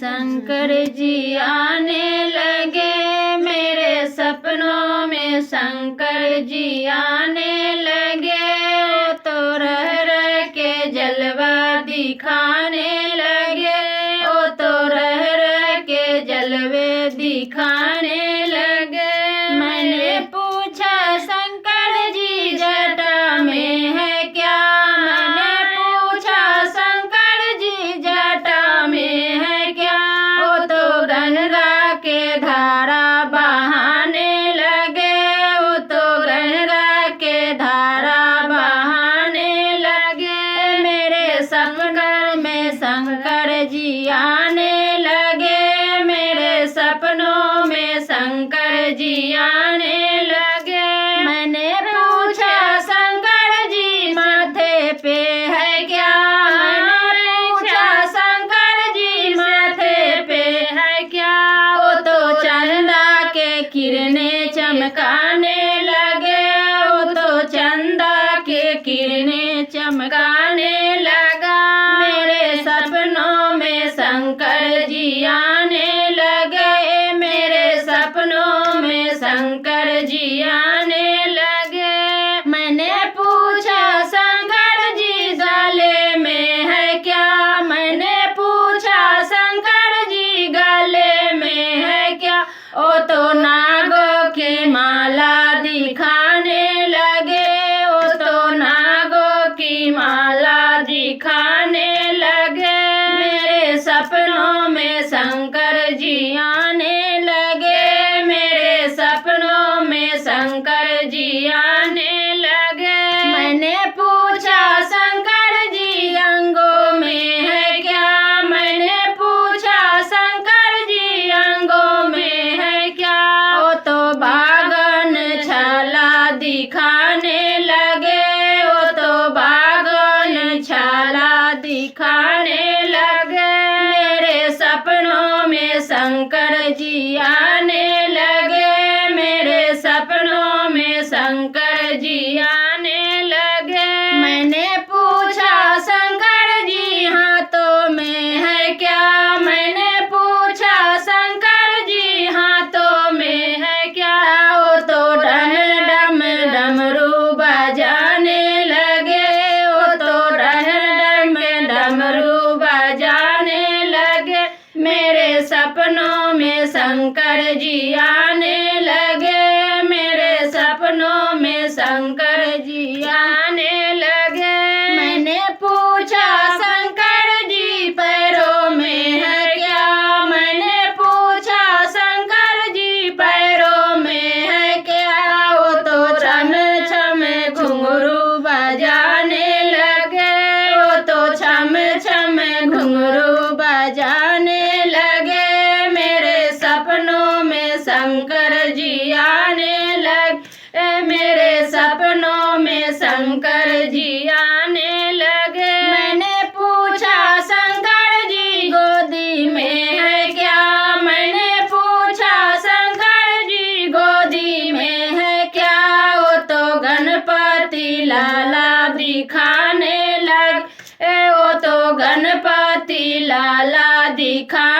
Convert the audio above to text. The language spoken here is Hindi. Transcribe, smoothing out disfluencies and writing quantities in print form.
शंकर जी आने लगे, मेरे सपनों में शंकर जी आने लगे। वो तो रह रह के जलवा दिखाने लगे, वो तो रह रह के जलवे दिखाने लगे। मैंने पूछा शंकर जी जटा में है क्या, मैंने पूछा शंकर जी जटा में है क्या। वो तो गंगा के धारा बहाने लगे, वो तो गंगा के धारा बहाने लगे। मेरे सपनों में शंकर जी आने लगे, मेरे सपनों में शंकर जी आने लगे। मैंने पूछा शंकर जी माथे पे है क्या, मैंने पूछा शंकर जी माथे पे है क्या। वो तो चंदा के किरणें चमकाने लगे, वो तो चंदा के किरणें चमकाने लगा। मेरे सपनों में शंकर जी आने लगे, मेरे सपनों में शंकर जी आने लगे। मैंने पूछा शंकर जी गले में है क्या, मैंने पूछा शंकर जी गले में है क्या। वो तो नागों की माला दिखाने लगे, वो तो नागों की माला दिखाने लगे। मेरे सपनों में शंकर जी आने लगे, मेरे सपनों में शंकर जी आने लगे। मैंने पूछा शंकर जी अंगों में है क्या, मैंने पूछा शंकर जी अंगों में है क्या। वो तो बागन छाला दिखाने लगे, वो तो बागन छाला दिखाने लगे। मेरे सपनों में शंकर जी आने लगे, मेरे सपनों में शंकर जी आने लगे। मैंने पूछा शंकर जी हाथों में है क्या, मैंने पूछा शंकर जी हाथों में है क्या। वो तो डम डम डमरू बजाने लगे, वो तो डम डमरू बजाने लगे। मेरे सपनों में शंकर जी आने लगे, मेरे सपनों में शंकर जी आने लगे। मैंने पूछा शंकर जी पैरों में है क्या, मैंने पूछा शंकर जी पैरों में है क्या। वो तो छम छम घुंघरू बजाने लगे, वो तो छम छम घुंघरू बजाने लगे। मेरे सपनों में शंकर जी आने लगे, मेरे सपनों में शंकर जी आने लगे। मैंने पूछा शंकर जी गोदी में है क्या, मैंने पूछा शंकर जी गोदी में है क्या। वो तो गणपति लाला दिखाने लगे, वो तो गणपति लाला दिखा